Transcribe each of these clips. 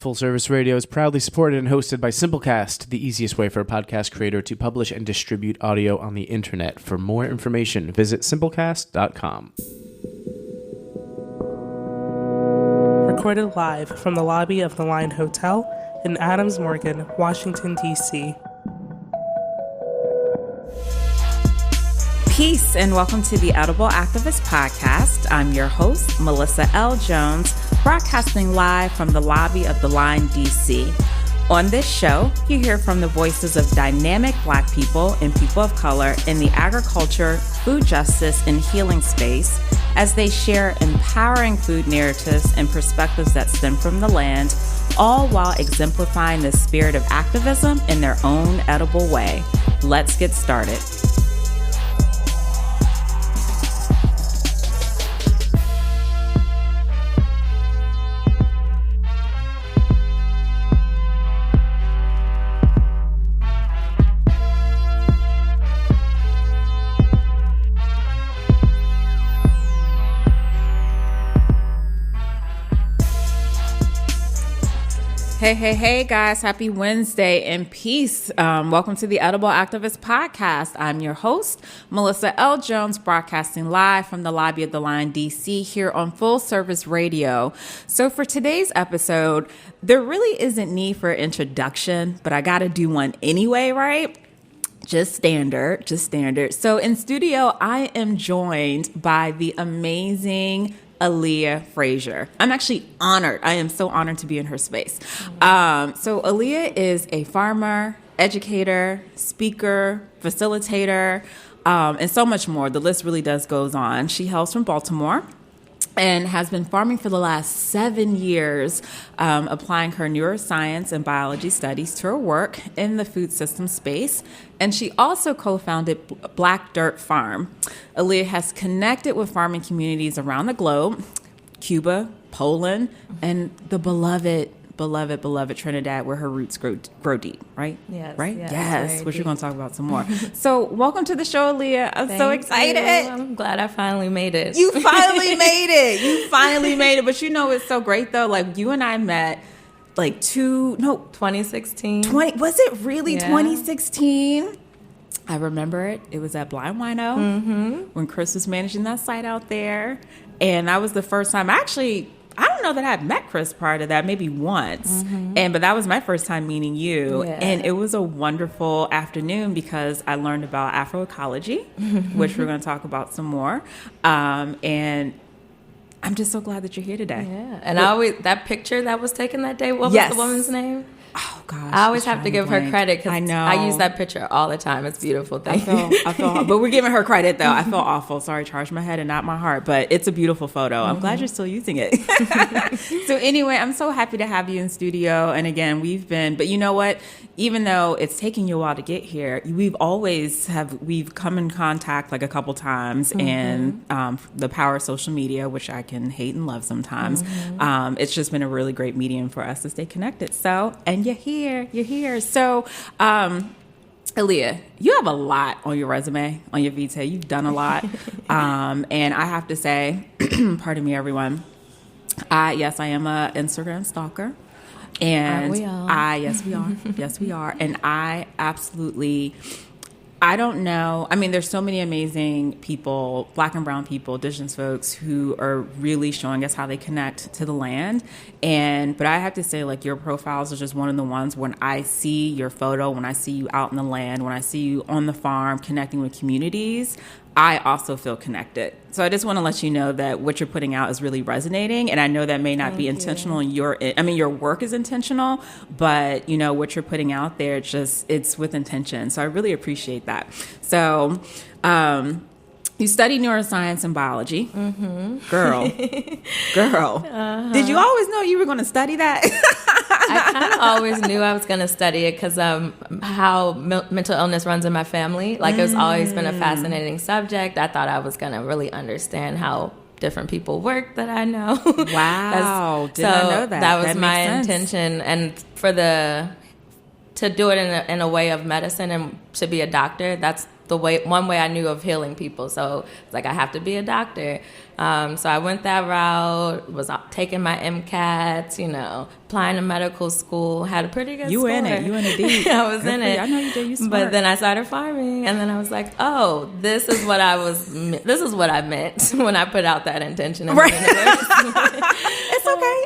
Full Service Radio is proudly supported and hosted by Simplecast, the easiest way for a podcast creator to publish and distribute audio on the internet. For more information, visit simplecast.com. Recorded live from the lobby of the Line Hotel in Adams Morgan, Washington, D.C. Peace and welcome to the Edible Activist Podcast. I'm your host, Melissa L. Jones, broadcasting live from the lobby of the Line, D.C. On this show, you hear from the voices of dynamic Black people and people of color in the agriculture, food justice, and healing space as they share empowering food narratives and perspectives that stem from the land, all while exemplifying the spirit of activism in their own edible way. Let's get started. Hey, guys. Happy Wednesday and peace. Welcome to the Edible Activist Podcast. I'm your host, Melissa L. Jones, broadcasting live from the lobby of the Line, D.C. here on Full Service Radio. So for today's episode, there really isn't need for introduction, but I got to do one anyway, right? Just standard. So in studio, I am joined by the amazing Aleya Fraser. I'm actually honored. I am so honored to be in her space. So Aleya is a farmer, educator, speaker, facilitator, and so much more. The list really goes on. She hails from Baltimore and has been farming for the last 7 years, applying her neuroscience and biology studies to her work in the food system space. And she also co-founded Black Dirt Farm. Aleya has connected with farming communities around the globe, Cuba, Poland, and the beloved Trinidad, where her roots grow deep, right? Yes. Right? Yes. Yes, which we're going to talk about some more. So welcome to the show, Aleya. I'm so excited. I'm glad I finally made it. You finally made it. But you know, it's so great, though. Like, you and I met, 2016. Was it really 2016? Yeah. I remember it. It was at Blind Wino when Chris was managing that site out there. And that was the first time. Actually, I don't know that I had met Chris prior to that, maybe once. But that was my first time meeting you. Yeah. And it was a wonderful afternoon because I learned about Afroecology, which we're going to talk about some more. And I'm just so glad that you're here today. Yeah. And that picture that was taken that day, what was the woman's name? Oh, gosh. I always have to give her credit because I know. I use that picture all the time. It's beautiful. Thank you. I feel, but we're giving her credit, though. I feel awful. Sorry, charge my head and not my heart. But it's a beautiful photo. I'm glad you're still using it. So anyway, I'm so happy to have you in studio. And again, but you know what? Even though it's taking you a while to get here, we've come in contact a couple times, and the power of social media, which I can hate and love sometimes. It's just been a really great medium for us to stay connected. So, and you're here. So, Aleya, you have a lot on your resume, on your vitae. You've done a lot. And I have to say, pardon me, everyone. I am a Instagram stalker. And aren't we all? Yes, we are. Yes, we are. And I don't know. I mean, there's so many amazing people, Black and brown people, indigenous folks who are really showing us how they connect to the land. But I have to say, your profiles are just one of the ones when I see your photo, when I see you out in the land, when I see you on the farm connecting with communities, I also feel connected. So I just want to let you know that what you're putting out is really resonating. And I know that may not be intentional. Your work is intentional, but what you're putting out there, it's with intention. So I really appreciate that. So, you studied neuroscience and biology. Girl. Did you always know you were going to study that? I kind of always knew I was going to study it because how mental illness runs in my family. It's always been a fascinating subject. I thought I was going to really understand how different people work that I know. Wow. Did I know that? That was that my sense. intention. And to do it in a way of medicine and to be a doctor, that's one way I knew of healing people. So it's I have to be a doctor. So I went that route, was taking my MCATs, applying to medical school, had a pretty good You score. in it. You in it deep. I was in it. I know you did. You smart. But then I started farming, and then I was like, oh, this is what I meant when I put out that intention. Right.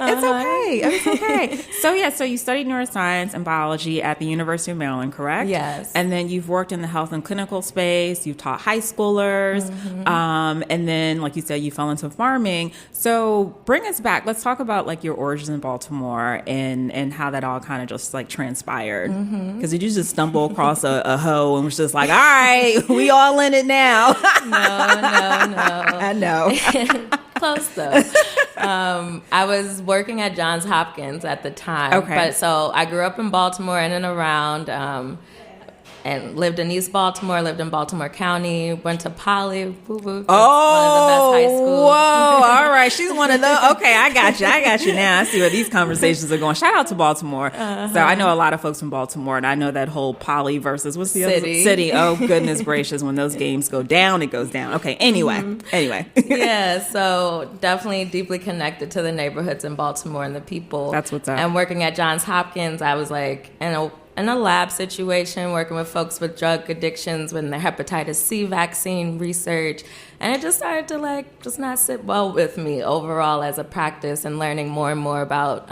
It's okay. It's okay. So you studied neuroscience and biology at the University of Maryland, correct? Yes. And then you've worked in the health and clinical space. You've taught high schoolers. And then, like you said, you fell into farming. So bring us back. Let's talk about like your origins in Baltimore and how that all kind of just like transpired. Because did you just stumble across a hoe and was just like, all right, we all in it now? No. I know. Close though. I was working at Johns Hopkins at the time. Okay. But so I grew up in Baltimore in and around, and lived in East Baltimore, lived in Baltimore County, went to Poly. One of the best high schools. Whoa, all right. She's one of those. Okay, I got you now. I see where these conversations are going. Shout out to Baltimore. So I know a lot of folks from Baltimore, and I know that whole Poly versus what's the other city? Oh, goodness gracious. When those games go down, it goes down. Okay, anyway. Yeah, so definitely deeply connected to the neighborhoods in Baltimore and the people. That's what's up. And working at Johns Hopkins, I was like in a lab situation, working with folks with drug addictions, with the hepatitis C vaccine research. And it just started to just not sit well with me overall as a practice, and learning more and more about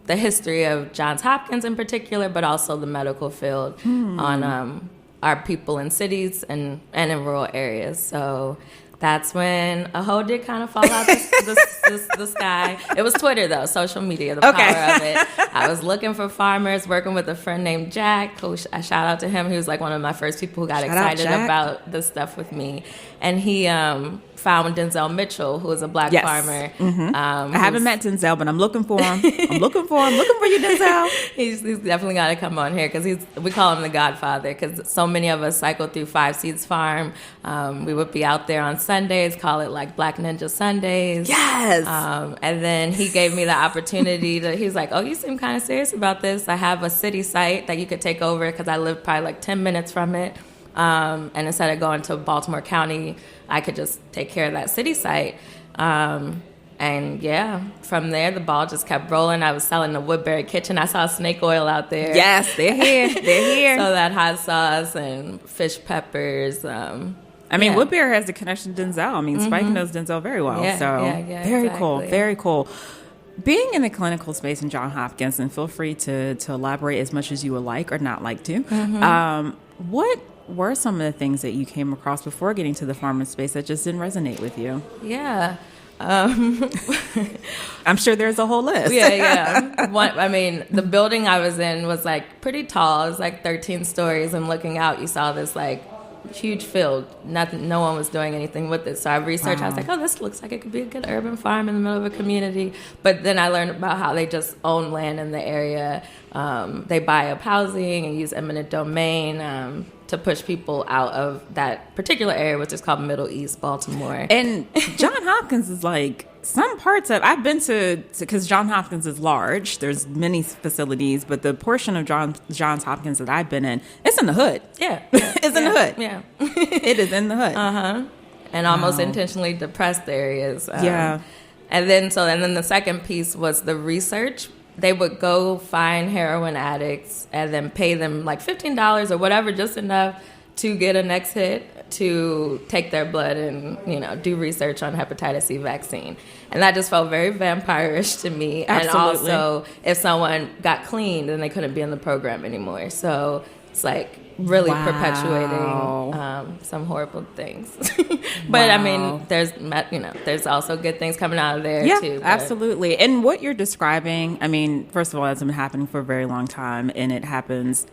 the history of Johns Hopkins in particular, but also the medical field on our people in cities and in rural areas. So that's when a hoe did kind of fall out the sky. It was Twitter, though, social media, the power of it. I was looking for farmers, working with a friend named Jack, who I shout out to him. He was like one of my first people who got excited about this stuff with me. And he found Denzel Mitchell, who is a black farmer. I haven't met Denzel, but I'm looking for him. I'm looking for you, Denzel. He's definitely got to come on here, because we call him the Godfather, because so many of us cycle through Five Seeds Farm. We would be out there on Sundays, call it like Black Ninja Sundays. Yes. And then he gave me the opportunity he's like, oh, you seem kind of serious about this. I have a city site that you could take over, because I live probably like 10 minutes from it. And instead of going to Baltimore County, I could just take care of that city site. And yeah, from there, the ball just kept rolling. I was selling the Woodbury Kitchen. I saw snake oil out there. Yes, they're here. So that hot sauce and fish peppers. Woodbury has the connection to Denzel. I mean, Spike knows Denzel very well. Very cool. Very cool. Being in the clinical space in Johns Hopkins, and feel free to elaborate as much as you would like or not like to. What were some of the things that you came across before getting to the pharma space that just didn't resonate with you? Yeah. I'm sure there's a whole list. The building I was in was like pretty tall. It was like 13 stories, and looking out, you saw this like huge field. No one was doing anything with it. So I researched. I was like, oh, this looks like it could be a good urban farm in the middle of a community. But then I learned about how they just own land in the area. They buy up housing and use eminent domain to push people out of that particular area, which is called Middle East Baltimore. And Johns Hopkins is like, some parts of, I've been to, because Johns Hopkins is large, there's many facilities, but the portion of Johns Hopkins that I've been in, it's in the hood. It's in the hood. It is in the hood. And almost intentionally depressed areas. And then the second piece was the research. They would go find heroin addicts and then pay them like $15 or whatever, just enough to get a next hit, to take their blood and, do research on hepatitis C vaccine. And that just felt very vampire-ish to me. Absolutely. And also, if someone got clean, then they couldn't be in the program anymore. So it's like really perpetuating some horrible things. But I mean, there's also good things coming out of there too. But. Absolutely. And what you're describing, I mean, first of all, it's been happening for a very long time, and it happens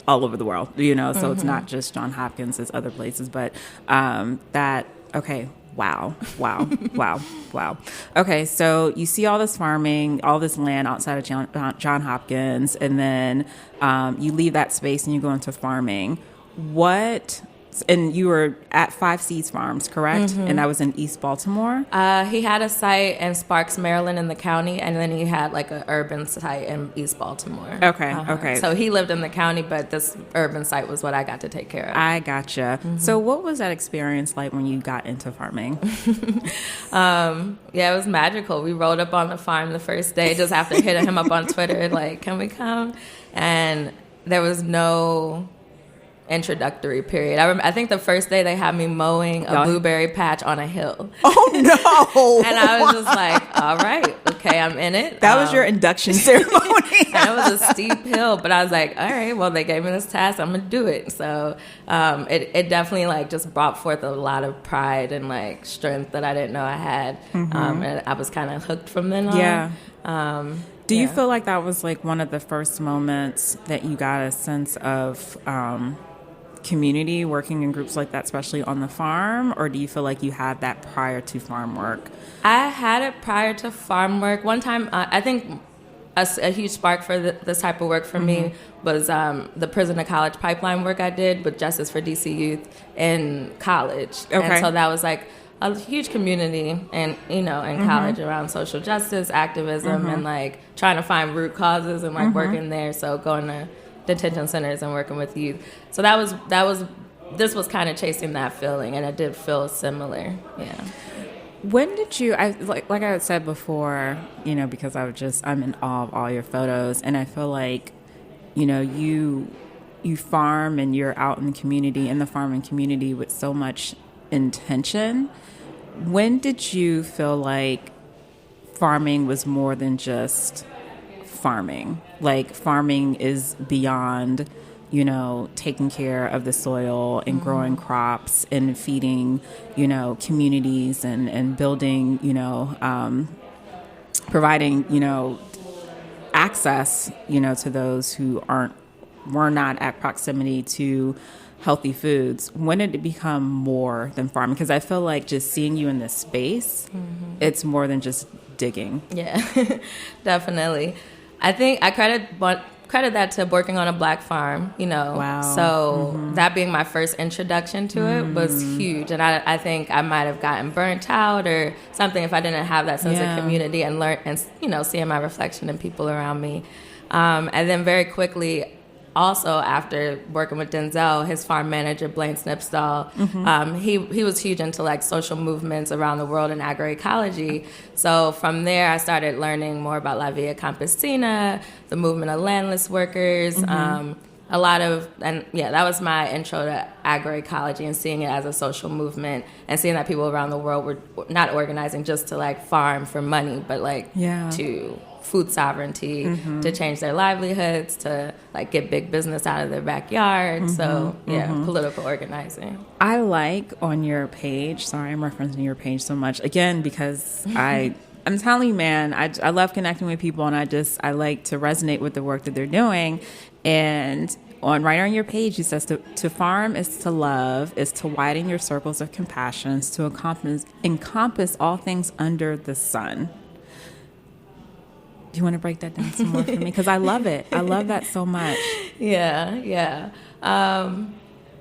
all over the world, so it's not just Johns Hopkins, it's other places, but wow. Okay, so you see all this farming, all this land outside of Johns Hopkins, and then you leave that space and you go into farming. What And you were at Five Seeds Farms, correct? And that was in East Baltimore? He had a site in Sparks, Maryland in the county, and then he had like an urban site in East Baltimore. Okay. So he lived in the county, but this urban site was what I got to take care of. I gotcha. So what was that experience like when you got into farming? Yeah, it was magical. We rolled up on the farm the first day, just after hitting him up on Twitter, like, can we come? And there was no introductory period. I think the first day they had me mowing a blueberry patch on a hill. Oh no! And I was just like, all right, okay, I'm in it. That was your induction ceremony. And it was a steep hill, but I was like, all right, well, they gave me this task, I'm gonna do it. So it definitely like just brought forth a lot of pride and like strength that I didn't know I had. And I was kind of hooked from then on. Yeah. Do you feel like that was like one of the first moments that you got a sense of community working in groups like that, especially on the farm? Or do you feel like you had that prior to farm work? I had it prior to farm work. One time, I think a huge spark for this type of work for me was the prison to college pipeline work I did with Justice for DC Youth in college. Okay. And so that was like a huge community and in college around social justice activism and like trying to find root causes and like working there. So going to detention centers and working with youth. So this was kind of chasing that feeling, and it did feel similar. Yeah. When did you, like I had said before, because I'm in awe of all your photos, and I feel like, you farm and you're out in the community, in the farming community with so much intention. When did you feel like farming was more than just farming? Like farming is beyond, taking care of the soil and growing crops and feeding, communities and building, providing, access, to those who were not at proximity to healthy foods. When did it become more than farming? Because I feel like just seeing you in this space, it's more than just digging. Yeah, definitely. I think I credit that to working on a Black farm, Wow. So that being my first introduction to it was huge. And I think I might have gotten burnt out or something if I didn't have that sense of community and learn and, seeing my reflection in people around me. And then very quickly, also after working with Denzel, his farm manager, Blaine Snipstall, he was huge into like social movements around the world in agroecology. So from there, I started learning more about La Via Campesina, the movement of landless workers, that was my intro to agroecology and seeing it as a social movement and seeing that people around the world were not organizing just to like farm for money, but like to food sovereignty, to change their livelihoods, to like get big business out of their backyard. Political organizing. I like on your page, sorry, I'm referencing your page so much, again, because I'm telling you, man, I love connecting with people, and I like to resonate with the work that they're doing. And right on your page, you says to farm is to love, is to widen your circles of compassion, is to encompass all things under the sun. Do you want to break that down some more for me? Because I love it. I love that so much. Yeah.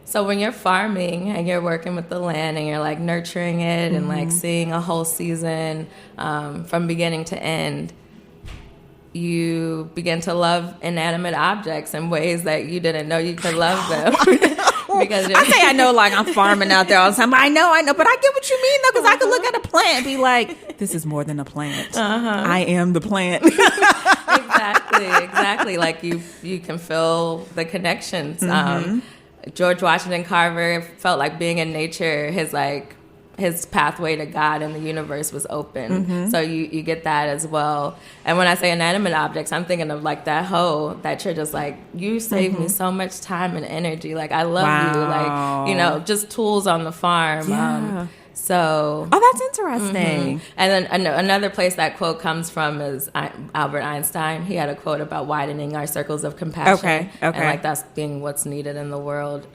So when you're farming and you're working with the land and you're like nurturing it and like seeing a whole season from beginning to end, you begin to love inanimate objects in ways that you didn't know you could love them. Because I say I know, like I'm farming out there all the time. I know, but I get what you mean though, because I could look at a plant and be like, "This is more than a plant. I am the plant." Exactly. Like you can feel the connections. George Washington Carver felt like being in nature. His pathway to God and the universe was open. So you get that as well. And when I say inanimate objects, I'm thinking of like that hoe that you're just like, you saved me so much time and energy. Like, I love you. Like, just tools on the farm. Yeah. So. Oh, that's interesting. And then another place that quote comes from is Albert Einstein. He had a quote about widening our circles of compassion. Okay. And like that's being what's needed in the world.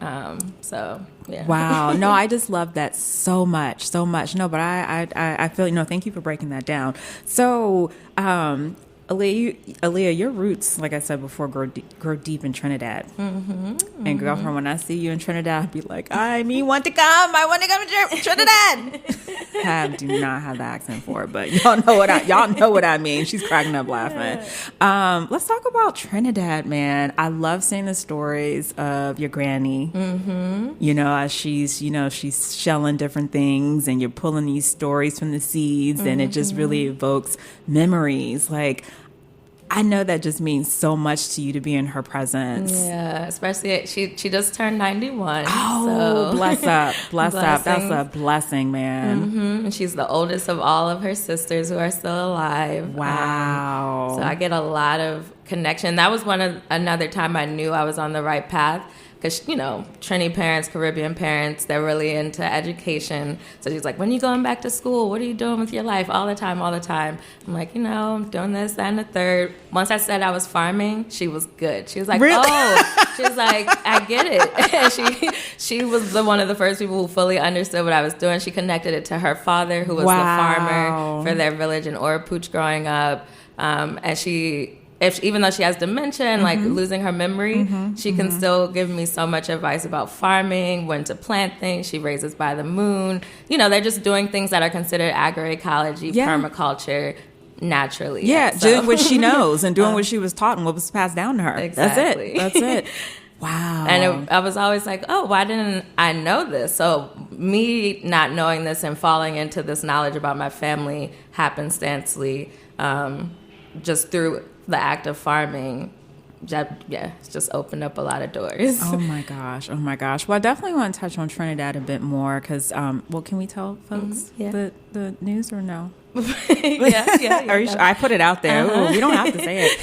Yeah. Wow. No, I just love that so much. No, but I feel, thank you for breaking that down. So, Aleya, your roots, like I said before, grow deep in Trinidad. And girlfriend, when I see you in Trinidad, I'd be like, I want to come to Trinidad. I do not have the accent for it, but y'all know what I mean. She's cracking up laughing. Let's talk about Trinidad, man. I love seeing the stories of your granny. As she's shelling different things, and you're pulling these stories from the seeds, and it just really evokes memories. Like, I know that just means so much to you to be in her presence. Yeah, especially she just turned 91. Oh, so. bless up. That's a blessing, man. And she's the oldest of all of her sisters who are still alive. Wow. So I get a lot of connection. That was another time I knew I was on the right path. Because, Trini parents, Caribbean parents, they're really into education. So she's like, when are you going back to school? What are you doing with your life? All the time. I'm like, I'm doing this, that, and the third. Once I said I was farming, she was good. She was like, really? She was like, I get it. And she was one of the first people who fully understood what I was doing. She connected it to her father, who was the farmer for their village in Orapooch growing up. And even though she has dementia and like losing her memory, she can still give me so much advice about farming, when to plant things. She raises by the moon. They're just doing things that are considered agroecology, permaculture, naturally. Yeah, doing what she knows and doing what she was taught and what was passed down to her. Exactly. That's it. Wow. And I was always like, oh, why didn't I know this? So me not knowing this and falling into this knowledge about my family happenstancely, just through the act of farming, it's just opened up a lot of doors. Oh my gosh. Well, I definitely want to touch on Trinidad a bit more because, can we tell folks the news or no? Yeah. Are you sure? I put it out there. Ooh, we don't have to say it.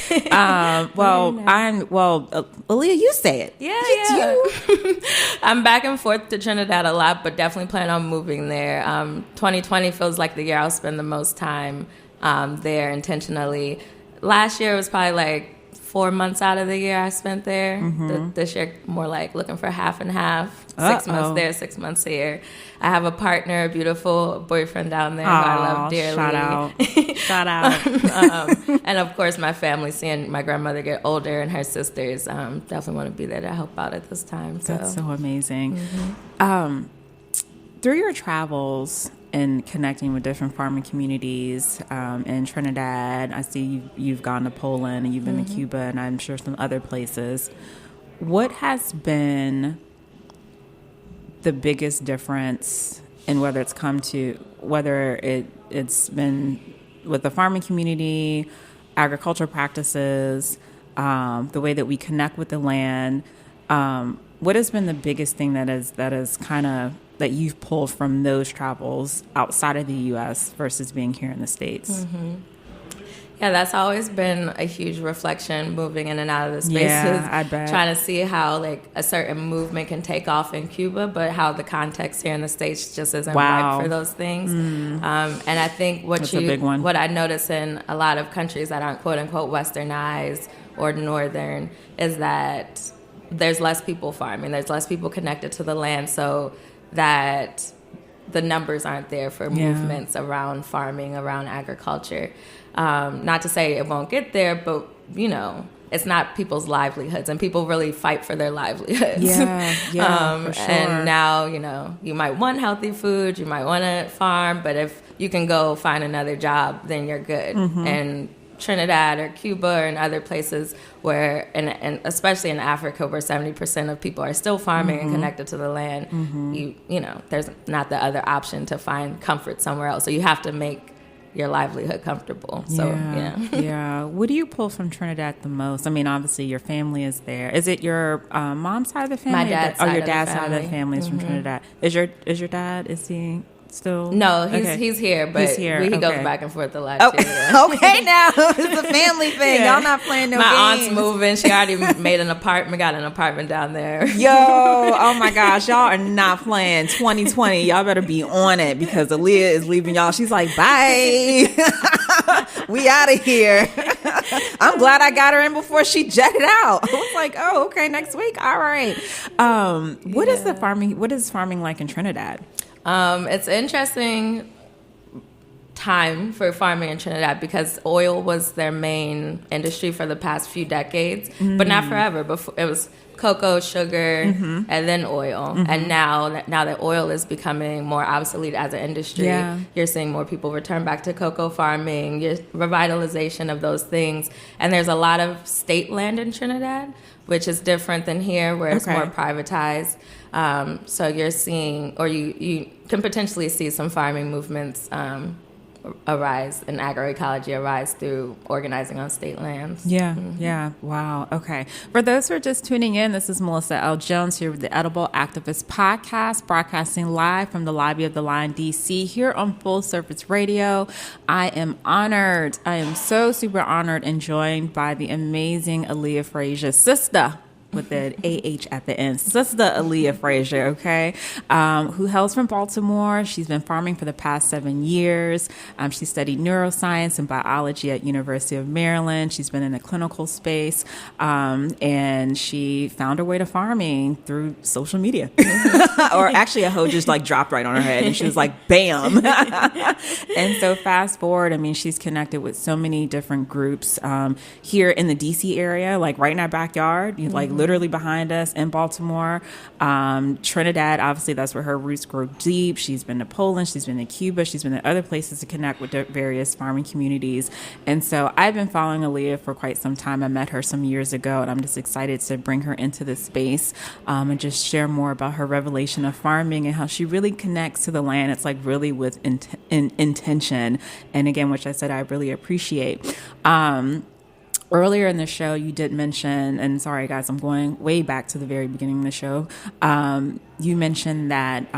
Aleya, you say it. Yeah. I'm back and forth to Trinidad a lot, but definitely plan on moving there. 2020 feels like the year I'll spend the most time there intentionally. Last year was probably like 4 months out of the year I spent there. This year, more like looking for half and half. 6 months there, 6 months here. I have a partner, a beautiful boyfriend down there who I love dearly. Shout out. And of course, my family, seeing my grandmother get older and her sisters, definitely want to be there to help out at this time. So. That's so amazing. Through your travels and connecting with different farming communities in Trinidad, I see you've gone to Poland and you've been to Cuba and I'm sure some other places. What has been the biggest difference in whether it's been with the farming community, agricultural practices, the way that we connect with the land? What has been the biggest thing that you've pulled from those travels outside of the U.S. versus being here in the States? Yeah, that's always been a huge reflection, moving in and out of the spaces. Yeah, I bet. Trying to see how like a certain movement can take off in Cuba, but how the context here in the States just isn't ripe for those things. And I think what I notice in a lot of countries that aren't quote unquote westernized or northern is that there's less people farming, there's less people connected to the land, so that the numbers aren't there for movements around farming, around agriculture. Not to say it won't get there, but, it's not people's livelihoods, and people really fight for their livelihoods. For sure. And now, you might want healthy food, you might want to farm, but if you can go find another job, then you're good. And Trinidad or Cuba or in other places where, and especially in Africa where 70% of people are still farming and connected to the land, there's not the other option to find comfort somewhere else. So you have to make your livelihood comfortable. So, What do you pull from Trinidad the most? I mean, obviously your family is there. Is it your mom's side of the family? My dad's side your dad's side of the family is from Trinidad. Is your dad, is he still? No, he's here, but he goes back and forth a lot. Okay, now it's a family thing. Y'all not playing no games. My aunt's moving. She already got an apartment down there. Yo, oh my gosh, y'all are not playing 2020. Y'all better be on it because Aleya is leaving y'all. She's like, bye. We out of here. I'm glad I got her in before she jetted out. I was like, oh, okay, next week. All right. What is farming like in Trinidad? It's interesting time for farming in Trinidad because oil was their main industry for the past few decades, but not forever. Before it was cocoa, sugar, and then oil. And now that oil is becoming more obsolete as an industry, you're seeing more people return back to cocoa farming, revitalization of those things. And there's a lot of state land in Trinidad, which is different than here, where it's more privatized. So you're seeing, or you can potentially see some farming movements arise and agroecology arise through organizing on state lands. Yeah. Wow. Okay. For those who are just tuning in, this is Melissa L. Jones here with the Edible Activist Podcast, broadcasting live from the lobby of the Line DC here on Full Service Radio. I am honored. I am so super honored and joined by the amazing Aleya Fraser, sister with the AH at the end. Sister Aleya Fraser, okay, who hails from Baltimore. She's been farming for the past 7 years. She studied neuroscience and biology at University of Maryland. She's been in the clinical space, and she found her way to farming through social media. Or actually, a hoe just like dropped right on her head, and she was like, bam. And so fast forward, I mean, she's connected with so many different groups here in the DC area, like right in our backyard, like literally behind us in Baltimore. Trinidad, obviously, that's where her roots grow deep. She's been to Poland, she's been to Cuba, she's been to other places to connect with various farming communities. And so I've been following Aleya for quite some time. I met her some years ago, and I'm just excited to bring her into this space and just share more about her revelation of farming and how she really connects to the land. It's like really with intention. And again, which I said I really appreciate. Earlier in the show, you did mention, and sorry guys, I'm going way back to the very beginning of the show. You mentioned that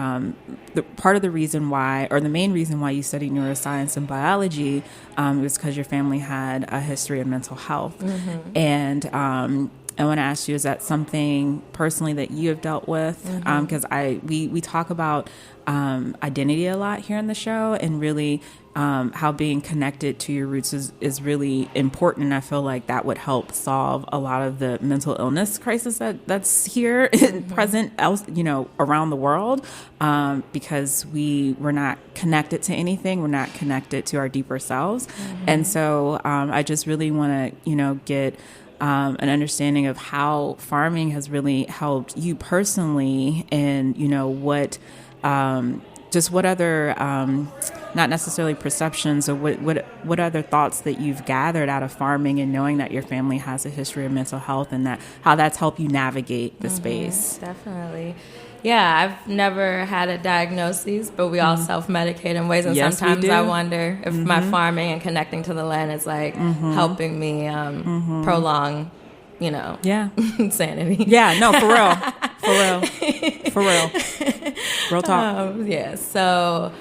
part of the reason why, or the main reason why you studied neuroscience and biology was because your family had a history of mental health. And I want to ask you, is that something personally that you have dealt with? Because we talk about identity a lot here in the show, and really how being connected to your roots is really important. And I feel like that would help solve a lot of the mental illness crisis that's here present around the world, because we're not connected to anything. We're not connected to our deeper selves. And so I just really want to, get an understanding of how farming has really helped you personally, and what other not necessarily perceptions, or what other thoughts that you've gathered out of farming and knowing that your family has a history of mental health, and that how that's helped you navigate the space. Definitely. Yeah, I've never had a diagnosis, but we all self-medicate in ways, and Yes, sometimes we do. I wonder if my farming and connecting to the land is like helping me prolong, sanity. Yeah, no, for real. Real talk. So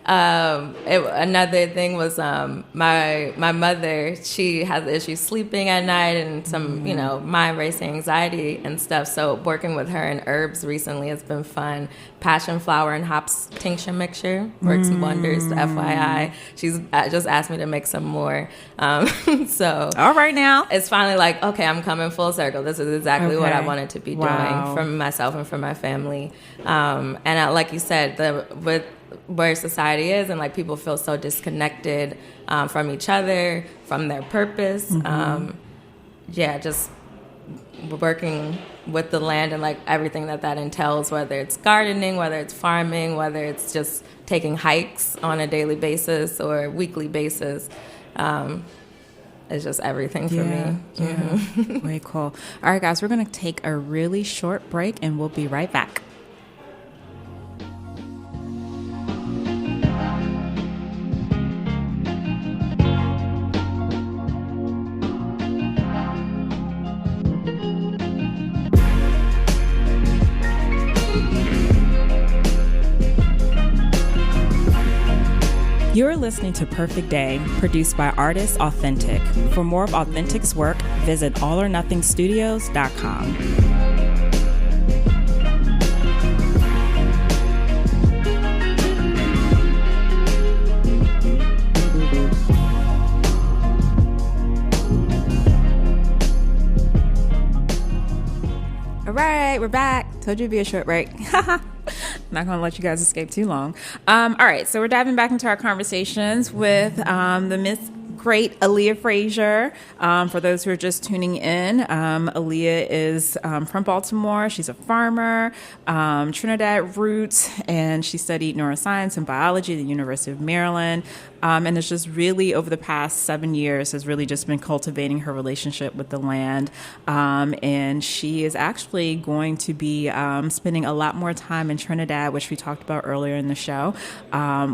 another thing was my mother, she has issues sleeping at night and some, mind racing anxiety and stuff. So working with her in herbs recently has been fun. Passion flower and hops tincture mixture works wonders, FYI. She's just asked me to make some more. So All right now. it's finally like, okay, I'm coming full circle. This is exactly what I wanted to be doing for myself and for my family. And like you said, with where society is, and like people feel so disconnected from each other, from their purpose. Just working with the land and like everything that entails, whether it's gardening, whether it's farming, whether it's just taking hikes on a daily basis or weekly basis. It's just everything for me. Yeah. Very cool. All right, guys, we're going to take a really short break, and we'll be right back. You're listening to Perfect Day, produced by Artists Authentic. For more of Authentic's work, visit allornothingstudios.com. All right, we're back. Told you it'd be a short break. Not going to let you guys escape too long. All right, so we're diving back into our conversations with the Miss Great Aleya Fraser. For those who are just tuning in, Aleya is from Baltimore. She's a farmer, Trinidad roots, and she studied neuroscience and biology at the University of Maryland. And it's just really, over the past 7 years, has really just been cultivating her relationship with the land. And she is actually going to be spending a lot more time in Trinidad, which we talked about earlier in the show,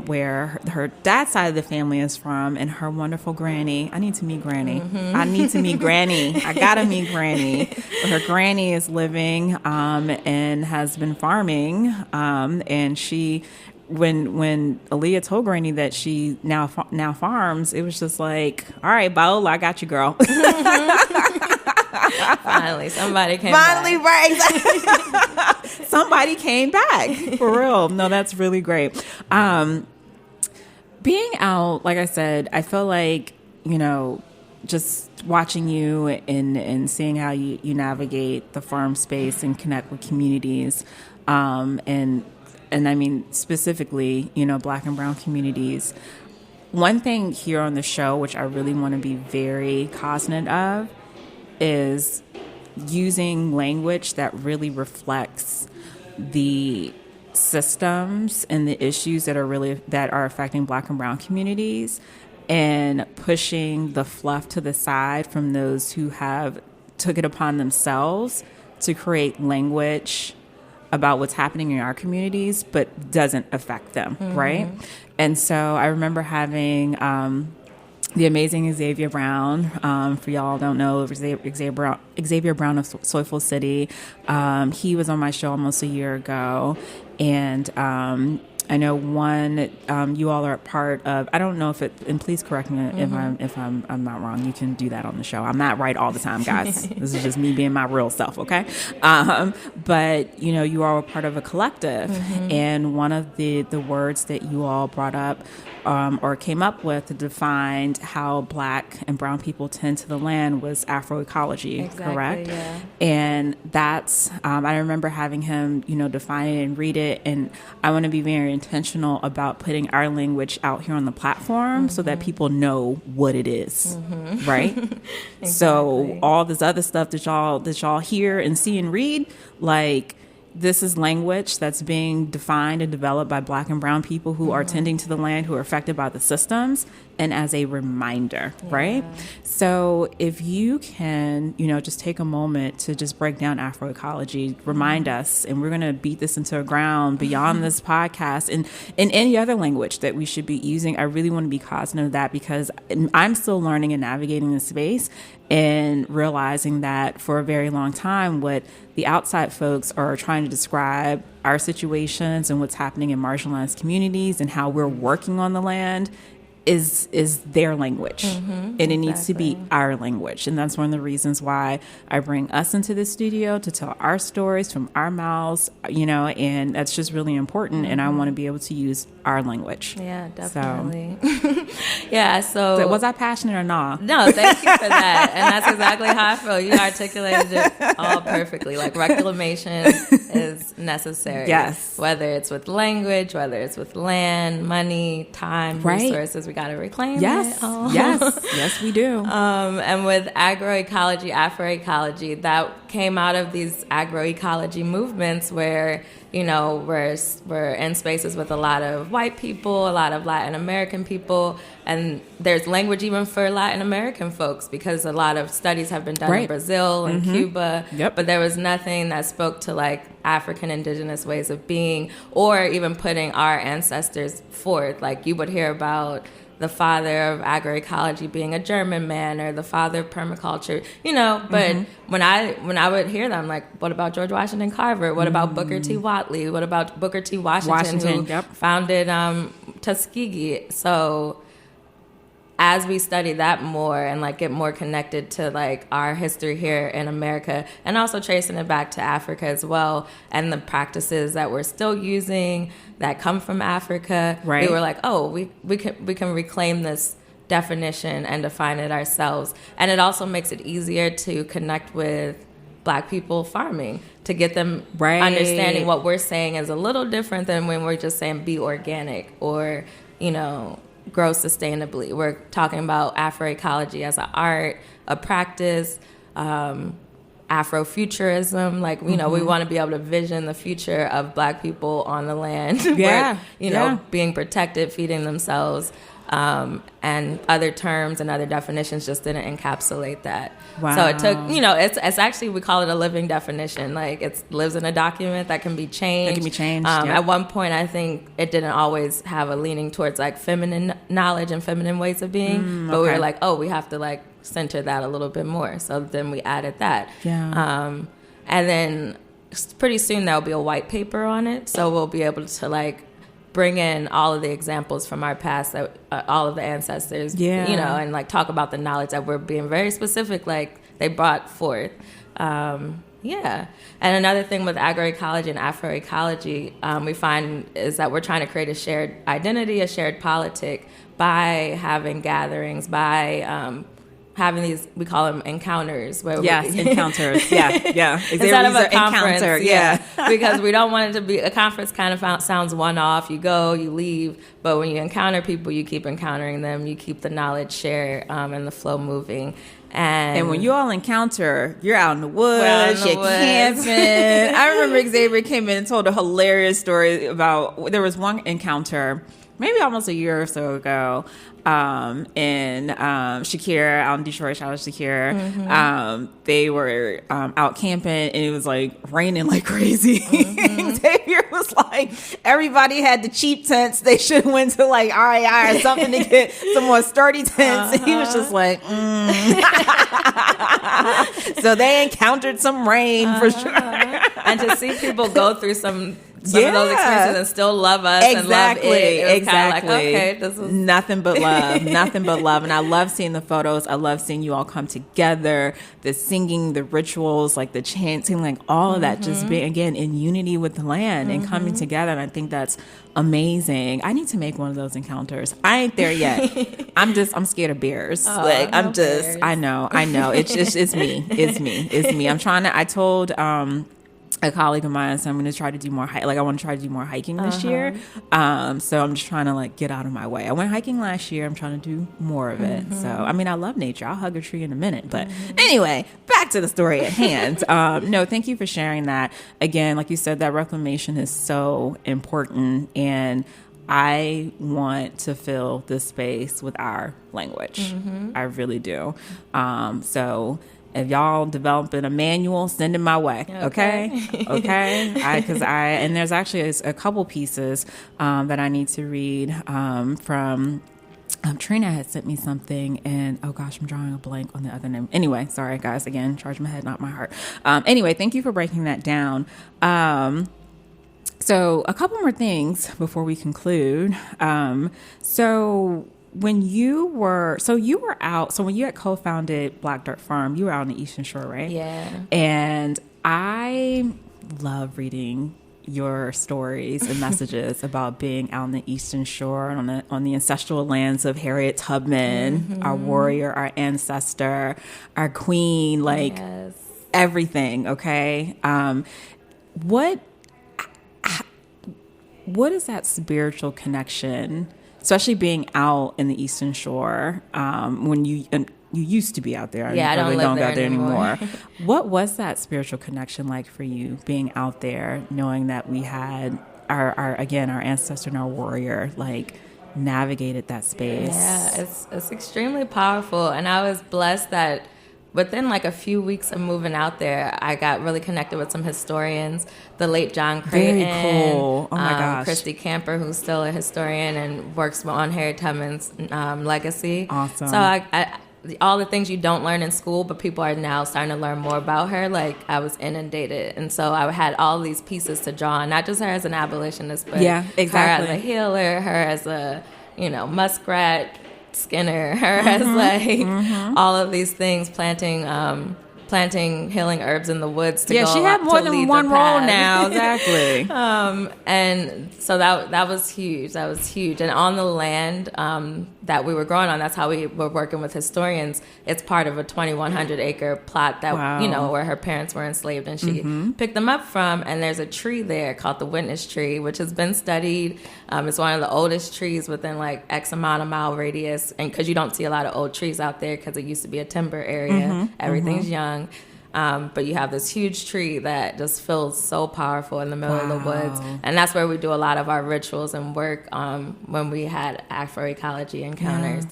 where her dad's side of the family is from, and her wonderful granny. I need to meet Granny. I need to meet Granny. I gotta meet Granny. Her granny is living and has been farming, and she. When Aleya told Granny that she now farms, it was just like, all right, Viola, I got you, girl. Finally, somebody came back. Right. Somebody came back. For real. No, that's really great. Being out, like I said, I feel like, just watching you and seeing how you navigate the farm space and connect with communities, and I mean, specifically, Black and brown communities. One thing here on the show, which I really want to be very cognizant of, is using language that really reflects the systems and the issues that are affecting Black and brown communities, and pushing the fluff to the side from those who have took it upon themselves to create language about what's happening in our communities, but doesn't affect them, right? And so I remember having the amazing Xavier Brown. For y'all don't know, Xavier Brown of Soulful City. He was on my show almost a year ago, and I know you all are a part of. I don't know if it, and please correct me if I'm not wrong. You can do that on the show. I'm not right all the time, guys. This is just me being my real self, okay? But you all are part of a collective, and one of the words that you all brought up or came up with to define how Black and brown people tend to the land was Afroecology, correct? Yeah. And that's I remember having him define it and read it, and I want to be very intentional about putting our language out here on the platform so that people know what it is, right? Exactly. So all this other stuff that y'all hear and see and read, like, this is language that's being defined and developed by Black and brown people who are tending to the land, who are affected by the systems, and as a reminder, right? So if you can, just take a moment to just break down Afroecology, remind us, and we're going to beat this into the ground beyond this podcast and in any other language that we should be using. I really want to be cognizant of that, because I'm still learning and navigating the space and realizing that for a very long time, what the outside folks are trying to describe our situations and what's happening in marginalized communities and how we're working on the land is their language, and it needs to be our language. And that's one of the reasons why I bring us into the studio to tell our stories from our mouths, and that's just really important. And I want to be able to use our language. Yeah, definitely. So was I passionate or not? No, thank you for that. And that's exactly how I feel. You articulated it all perfectly. Like, reclamation is necessary. Yes. Whether it's with language, whether it's with land, money, time, resources, we got to reclaim it. Yes, we do. And with Afroecology, that came out of these agroecology movements where, we're in spaces with a lot of white people, a lot of Latin American people, and there's language even for Latin American folks, because a lot of studies have been done in Brazil and Cuba, but there was nothing that spoke to like African indigenous ways of being, or even putting our ancestors forth. Like, you would hear about the father of agroecology being a German man, or the father of permaculture, but when I would hear them, like, what about George Washington Carver? What about Booker T. Watley? What about Booker T. Washington who founded Tuskegee? So as we study that more and like get more connected to like our history here in America, and also tracing it back to Africa as well, and the practices that we're still using that come from Africa, we were like, oh, we can reclaim this definition and define it ourselves. And it also makes it easier to connect with Black people farming, to get them understanding what we're saying is a little different than when we're just saying be organic or, you know, grow sustainably. We're talking about Afroecology as an art, a practice, Afrofuturism. Like, you know, we want to be able to vision the future of Black people on the land, where, you know, being protected, feeding themselves. And other terms and other definitions just didn't encapsulate that. Wow. So it took, you know, it's actually, we call it a living definition. Like, it lives in a document that can be changed. That can be changed. At one point, I think it didn't always have a leaning towards like feminine knowledge and feminine ways of being. But we were like, oh, we have to like center that a little bit more. So then we added that. Yeah. And then pretty soon there'll be a white paper on it. So we'll be able to like bring in all of the examples from our past, that all of the ancestors, you know, and like talk about the knowledge that we're being very specific, like they brought forth. And another thing with agroecology and Afroecology, we find is that we're trying to create a shared identity, a shared politic by having gatherings, by having these, we call them encounters. Where encounters. Yeah. Instead of a conference, because we don't want it to be, a conference kind of sounds one-off. You go, you leave, but when you encounter people, you keep encountering them. You keep the knowledge shared and the flow moving. And when you all encounter, you're out in the woods, you're camping. I remember Xavier came in and told a hilarious story about, there was one encounter, maybe almost a year or so ago, in Shakira, out in Detroit. Shout out to Shakira. They were out camping, and it was like raining like crazy. Xavier was like, everybody had the cheap tents. They should have went to like REI or something to get some more sturdy tents. And he was just like, So they encountered some rain for sure. And to see people go through some of those experiences and still love us and love it. It was kind of like, okay, this is nothing but love, nothing but love. And I love seeing the photos. I love seeing you all come together, the singing, the rituals, like the chanting, like all of that, just being, again, in unity with the land and coming together. And I think that's amazing. I need to make one of those encounters. I ain't there yet. I'm scared of bears. Bears. I know. It's me. I told, a colleague of mine, so I'm going to try to do more I want to try to do more hiking this year. So I'm just trying to like get out of my way. I went hiking last year. I'm trying to do more of it. So I mean, I love nature. I'll hug a tree in a minute. But anyway, back to the story at hand. No, thank you for sharing that. Again, like you said, that reclamation is so important, and I want to fill this space with our language. I really do. So if y'all developing a manual, send it my way. Okay. And there's actually a couple pieces that I need to read from Trina had sent me something, and oh gosh, I'm drawing a blank on the other name. Anyway, sorry guys, again, charge my head, not my heart. Anyway, thank you for breaking that down. So a couple more things before we conclude. When you had co-founded Black Dirt Farm, you were out on the Eastern Shore, right? Yeah. And I love reading your stories and messages about being out on the Eastern Shore and on the ancestral lands of Harriet Tubman, our warrior, our ancestor, our queen, like everything. Okay. What is that spiritual connection? Especially being out in the Eastern Shore, when you used to be out there. I don't live there anymore. What was that spiritual connection like for you, being out there, knowing that we had our ancestor and our warrior, like, navigated that space? Yeah, it's extremely powerful. And I was blessed that within like a few weeks of moving out there, I got really connected with some historians. The late John Creighton. Very cool. Oh my gosh. Christy Camper, who's still a historian and works on Harriet Tubman's legacy. Awesome. So I all the things you don't learn in school, but people are now starting to learn more about her. Like, I was inundated. And so I had all these pieces to draw on, not just her as an abolitionist, but her as a healer, her as a, muskrat Skinner, her as all of these things, planting healing herbs in the woods to go. She had more than one role now. Exactly. And so that was huge. And on the land, that we were growing on, that's how we were working with historians. It's part of a 2,100 acre plot that, where her parents were enslaved and she picked them up from. And there's a tree there called the witness tree, which has been studied. It's one of the oldest trees within like X amount of mile radius. And because you don't see a lot of old trees out there because it used to be a timber area, everything's young. But you have this huge tree that just feels so powerful in the middle of the woods. And that's where we do a lot of our rituals and work when we had Afroecology encounters.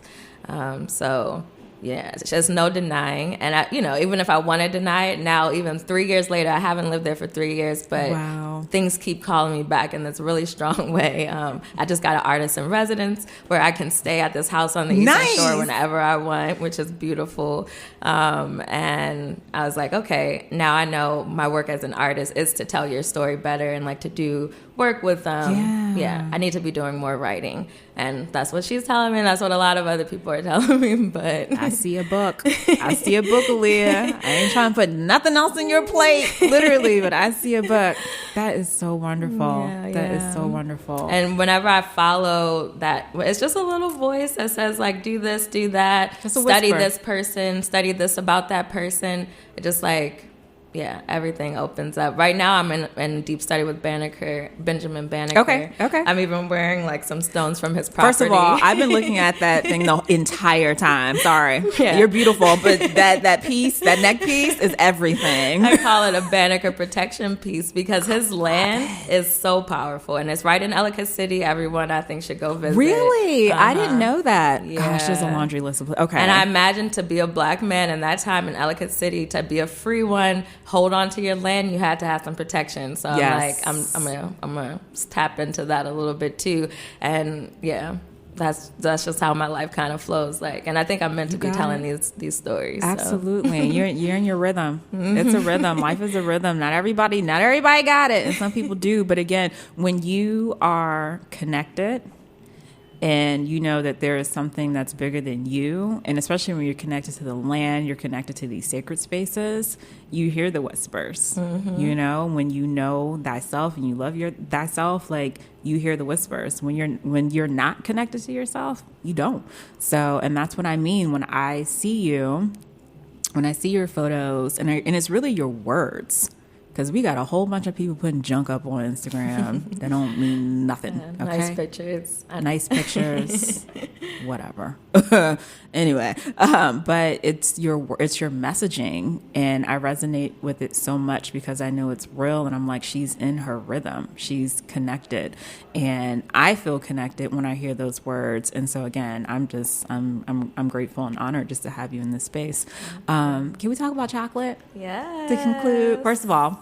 So, yeah, it's just no denying. And, even if I want to deny it now, even 3 years later, I haven't lived there for 3 years, but things keep calling me back in this really strong way. I just got an artist in residence where I can stay at this house on the Eastern Shore whenever I want, which is beautiful. And I was like, okay, now I know my work as an artist is to tell your story better and like to do work with I need to be doing more writing. And that's what she's telling me, and that's what a lot of other people are telling me. But I see a book. Aleya. I ain't trying to put nothing else in your plate, literally, but I see a book. That is so wonderful. That is so wonderful. And whenever I follow that, it's just a little voice that says like, do this, do that, study this person, study this about that person. It just like, everything opens up. Right now, I'm in deep study with Benjamin Banneker. Okay. I'm even wearing like some stones from his property. First of all, I've been looking at that thing the entire time. Sorry, you're beautiful, but that piece, that neck piece, is everything. I call it a Banneker protection piece because his land is so powerful, and it's right in Ellicott City. Everyone, I think, should go visit. Really, I didn't know that. Gosh, there's a laundry list of And I imagine to be a black man in that time in Ellicott City, to be a free one, hold on to your land, you had to have some protection. So I'm gonna tap into that a little bit too. And that's just how my life kind of flows. Like, and I think I'm meant to be telling these stories. Absolutely. So. You're in your rhythm. It's a rhythm. Life is a rhythm. Not everybody got it, and some people do. But again, when you are connected and you know that there is something that's bigger than you, and especially when you're connected to the land, you're connected to these sacred spaces, you hear the whispers. When you know thyself and you love thyself, like, you hear the whispers. When you're not connected to yourself, you don't. So, and that's what I mean when I see you, when I see your photos, and it's really your words. Because we got a whole bunch of people putting junk up on Instagram that don't mean nothing. Okay? Nice pictures. Nice pictures. Whatever. Anyway, but it's your messaging, and I resonate with it so much because I know it's real, and I'm like, she's in her rhythm. She's connected, and I feel connected when I hear those words. And so again, I'm grateful and honored just to have you in this space. Can we talk about chocolate? Yeah. To conclude, first of all,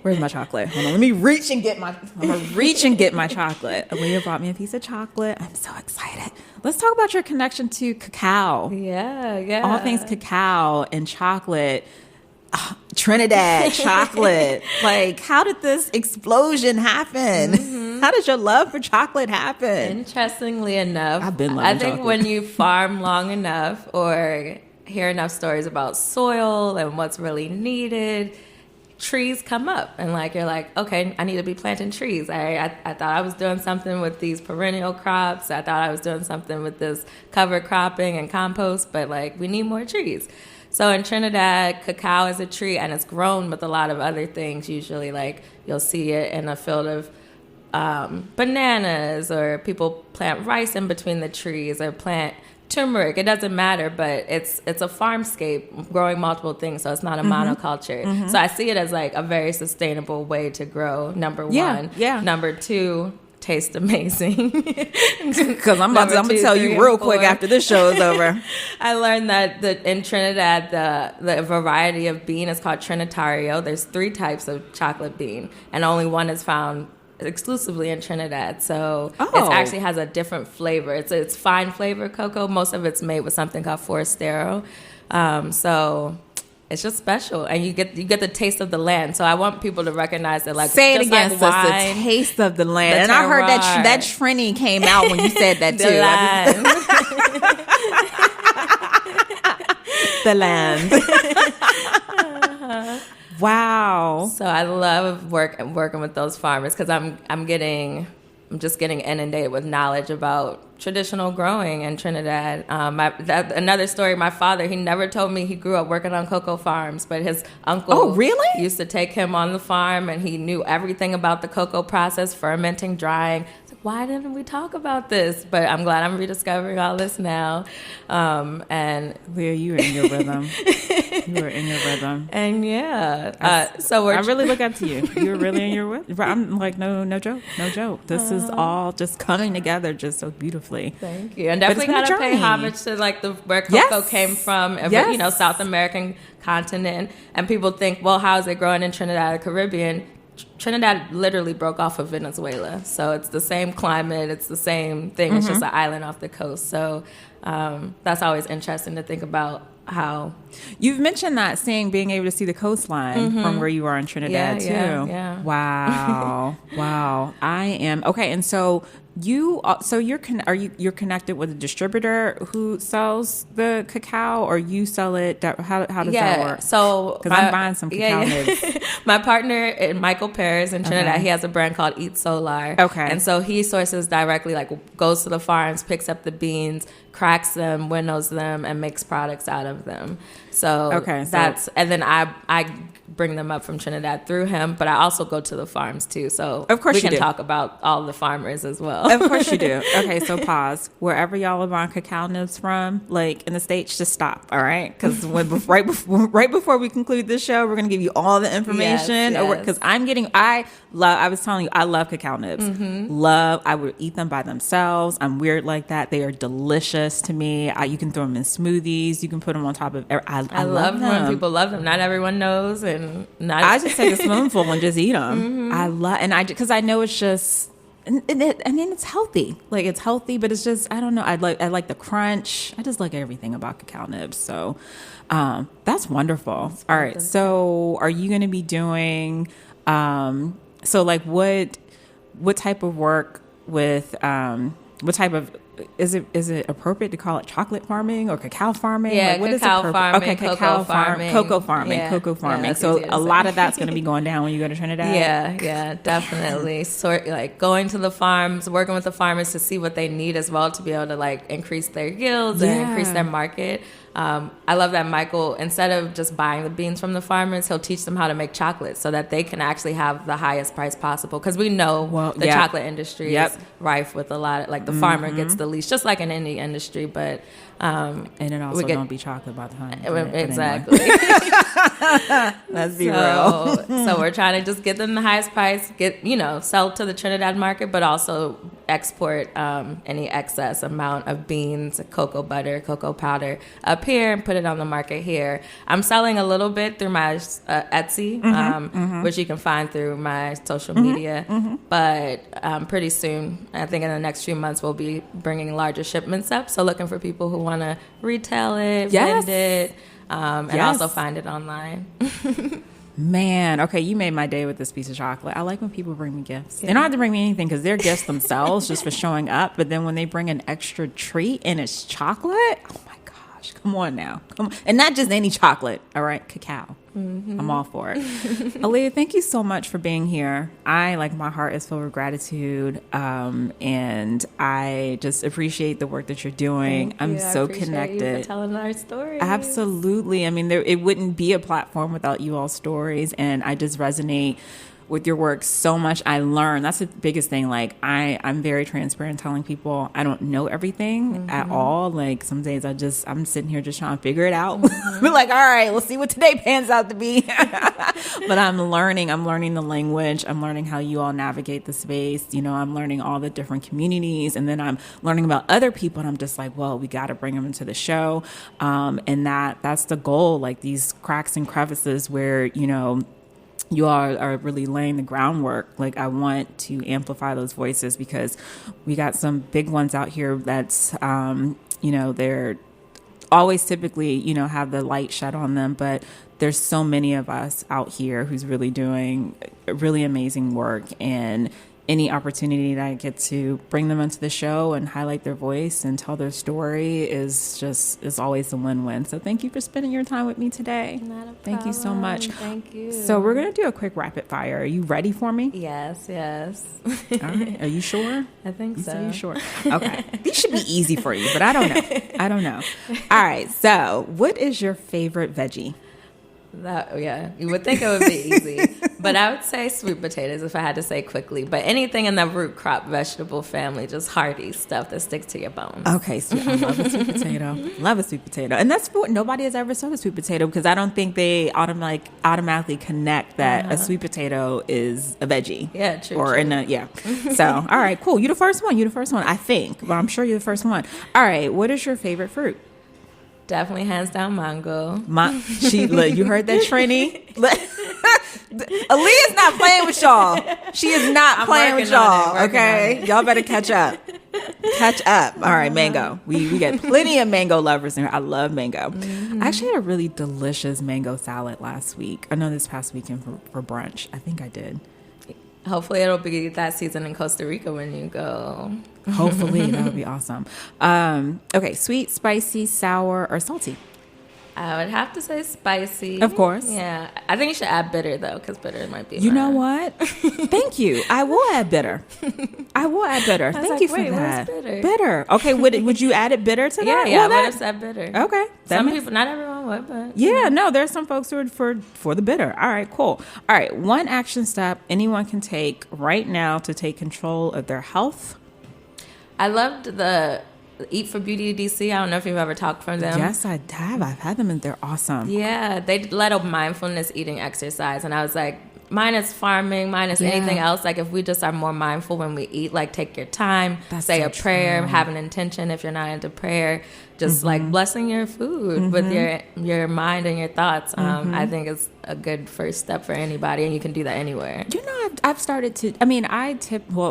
where's my chocolate? Hold on, let me reach and get my chocolate. Aleya brought me a piece of chocolate. I'm so excited. Let's talk about your connection to cacao. Yeah. All things cacao and chocolate. Trinidad chocolate. Like, how did this explosion happen? How did your love for chocolate happen? Interestingly enough, I've been loving chocolate. When you farm long enough or hear enough stories about soil and what's really needed, trees come up, and like, you're like, okay, I need to be planting trees. I thought I was doing something with these perennial crops. I thought I was doing something with this cover cropping and compost, but like, we need more trees. So in Trinidad, cacao is a tree, and it's grown with a lot of other things. Usually, like, you'll see it in a field of bananas, or people plant rice in between the trees, or plant turmeric. It doesn't matter, but it's a farmscape growing multiple things, so it's not a monoculture. So I see it as like a very sustainable way to grow. Number one. Number two, taste amazing. Because I'm gonna tell you real quick after this show is over. I learned that in Trinidad, the variety of bean is called Trinitario. There's 3 types of chocolate bean, and only one is found exclusively in Trinidad. So it actually has a different flavor. It's fine flavor cocoa. Most of it's made with something called Forastero. So it's just special, and you get the taste of the land. So I want people to recognize that, like, say it just again, like sis, wine, the taste of the land. And I heard that Trini came out when you said that too. The land. Wow. So I love working with those farmers, because I'm getting just getting inundated with knowledge about traditional growing in Trinidad. Another story, my father, he never told me he grew up working on cocoa farms, but his uncle used to take him on the farm, and he knew everything about the cocoa process, fermenting, drying. Why didn't we talk about this? But I'm glad I'm rediscovering all this now. And Leah, you were in your rhythm. You were in your rhythm. And so I really look up to you. You were really in your rhythm. I'm like, no joke. This is all just coming together just so beautifully. Thank you. And definitely gotta pay homage to like where cocoa came from, South American continent. And people think, well, how is it growing in Trinidad or Caribbean? Trinidad literally broke off of Venezuela, so it's the same climate, it's the same thing. It's just an island off the coast. So that's always interesting to think about how you've mentioned that being able to see the coastline from where you are in Trinidad too. Yeah. Wow. I am okay. And so you're connected with a distributor who sells the cacao, or you sell it? How does that work? So because I'm buying some cacao nibs. My partner Michael Perez in Trinidad, he has a brand called Eat Solar. Okay, and so he sources directly, like goes to the farms, picks up the beans, cracks them, winnows them, and makes products out of them. So and then I bring them up from Trinidad through him, but I also go to the farms too. So of course we can talk about all the farmers as well. Of course you do. Okay, so pause. Wherever y'all are buying cacao nibs from, like in the States, just stop. All right, because right before we conclude this show, we're gonna give you all the information. Because I was telling you, I love cacao nibs. I would eat them by themselves. I'm weird like that. They are delicious to me. You can throw them in smoothies. You can put them on top of. I love them. When people love them. Not everyone knows, and I just take a spoonful and just eat them. Because I know it's just. And it's healthy. Like, it's healthy, but it's just, I don't know. I like the crunch. I just like everything about cacao nibs. So that's wonderful. All right. So are you going to be doing, so like what type of work with, what type of, is it appropriate to call it chocolate farming or cacao farming? Yeah, like, cacao farming. Okay, cacao farming. Cocoa farming. Yeah. Cocoa farming. Yeah, so a lot of that's going to be going down when you go to Trinidad? Yeah, definitely. Like going to the farms, working with the farmers to see what they need as well to be able to like increase their yields and increase their market. I love that Michael, instead of just buying the beans from the farmers, he'll teach them how to make chocolate so that they can actually have the highest price possible. Because we know the chocolate industry is rife with a lot of, like, the farmer gets the least, just like in any industry. But and it also don't be chocolate by the time. Exactly. Let's be real. So we're trying to just get them the highest price, sell to the Trinidad market, but also export any excess amount of beans, cocoa butter, cocoa powder up here and put it on the market here. I'm selling a little bit through my Etsy, which you can find through my social media. But pretty soon, I think in the next few months, we'll be bringing larger shipments up. So looking for people who want to retail it, vend it, and also find it online. Man, okay, you made my day with this piece of chocolate. I like when people bring me gifts. They don't have to bring me anything because they're gifts themselves just for showing up. But then when they bring an extra treat and it's chocolate, oh my gosh, come on now. Come on. And not just any chocolate, all right? Cacao. I'm all for it. Aleya, thank you so much for being here. My heart is filled with gratitude, and I just appreciate the work that you're doing. I'm so connected. You for telling our stories. Absolutely. I mean, it wouldn't be a platform without you all's stories, and I just resonate with your work so much. I learn. That's the biggest thing. Like, I'm very transparent, telling people I don't know everything at all. Like, some days I'm sitting here just trying to figure it out. We're like, all right, let's see what today pans out to be. But I'm learning the language. I'm learning how you all navigate the space. I'm learning all the different communities, and then I'm learning about other people, and I'm just like, well, we got to bring them into the show. And that's the goal, like these cracks and crevices where, you all are really laying the groundwork. Like, I want to amplify those voices because we got some big ones out here that's, they're always typically, have the light shed on them. But there's so many of us out here who's really doing really amazing work and any opportunity that I get to bring them onto the show and highlight their voice and tell their story is always a win-win. So thank you for spending your time with me today. Not a problem. Thank you so much. Thank you. So we're going to do a quick rapid fire. Are you ready for me? Yes. All right. Are you sure? I think so. Are you sure? Okay. These should be easy for you, but I don't know. All right. So what is your favorite veggie? You would think it would be easy, but I would say sweet potatoes if I had to say quickly. But anything in the root crop vegetable family, just hearty stuff that sticks to your bones. Okay, sweet. I love a sweet potato. Love a sweet potato, and that's what nobody has ever said a sweet potato because I don't think they automatically connect that a sweet potato is a veggie. Yeah, true. Or true. So, all right, cool. You're the first one. I think, but I'm sure you're the first one. All right, what is your favorite fruit? Definitely hands down mango. Look, you heard that, Trini? Aleya's not playing with y'all. She is not playing with y'all. Okay, y'all better catch up. All right, mango. We got plenty of mango lovers in here. I love mango. I actually had a really delicious mango salad last week. I know this past weekend for brunch. I think I did. Hopefully it'll be that season in Costa Rica when you go. Hopefully, that would be awesome. Okay, sweet, spicy, sour, or salty? I would have to say spicy. Of course. Yeah. I think you should add bitter, though, because bitter might be You know what? Thank you. I will add bitter. Thank you for that. What is bitter? Bitter. Okay, would you add it bitter to that? Yeah, I would have said bitter. Okay. Some people, not everyone would, but... Yeah, no, there's some folks who are for the bitter. All right, cool. All right, one action step anyone can take right now to take control of their health. I loved the Eat for Beauty DC. I don't know if you've ever talked from them. Yes, I have. I've had them and they're awesome. Yeah, they led a mindfulness eating exercise. And I was like, minus farming, minus anything else. Like if we just are more mindful when we eat, like take your time, say a prayer, have an intention if you're not into prayer. Just like blessing your food with your mind and your thoughts. I think it's a good first step for anybody, and you can do that anywhere. You know, I've started to. I mean,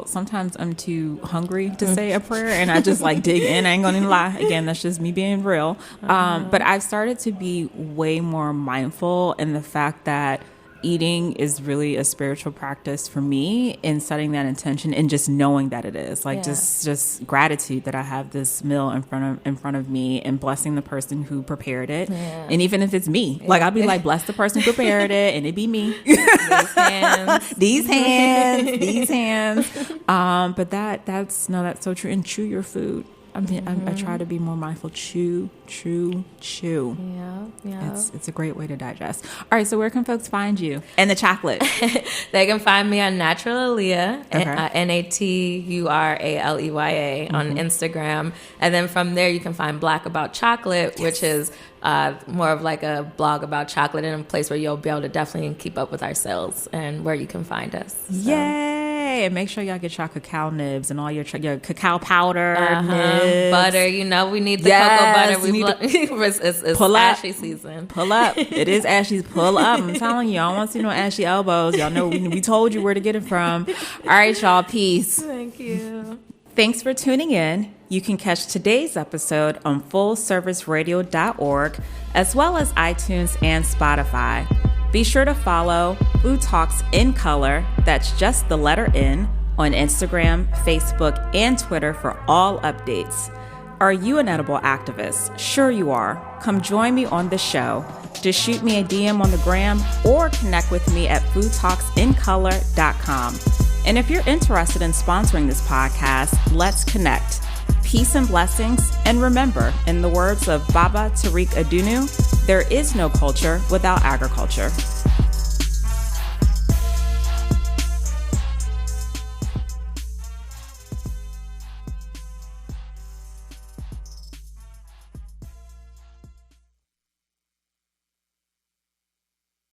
sometimes I'm too hungry to say a prayer, and I just like dig in. I ain't gonna lie. Again, that's just me being real. But I've started to be way more mindful in the fact that eating is really a spiritual practice for me in setting that intention and just knowing that it is like just gratitude that I have this meal in front of me and blessing the person who prepared it. And even if it's me, like I'll be like, bless the person who prepared it, and it be me. These hands. But that's so true. And chew your food. I mean, I try to be more mindful. Chew. Yeah. It's a great way to digest. All right, so where can folks find you? And the chocolate. They can find me on Natural Aleya, NATURALEYA on Instagram. And then from there, you can find Black About Chocolate, which is more of like a blog about chocolate and a place where you'll be able to definitely keep up with our sales and where you can find us. So. Yay! And make sure y'all get your cacao nibs and all your cacao powder, nibs. Butter. You know, we need the cocoa butter. It's ashy season. Pull up. It is ashy. Pull up. I'm telling you, I don't want to see no ashy elbows. Y'all know we told you where to get it from. All right, y'all. Peace. Thank you. Thanks for tuning in. You can catch today's episode on fullserviceradio.org as well as iTunes and Spotify. Be sure to follow Food Talks in Color, that's just the letter N, on Instagram, Facebook, and Twitter for all updates. Are you an edible activist? Sure you are. Come join me on the show. Just shoot me a DM on the gram or connect with me at foodtalksincolor.com. And if you're interested in sponsoring this podcast, let's connect. Peace and blessings. And remember, in the words of Baba Tariq Adunu, there is no culture without agriculture.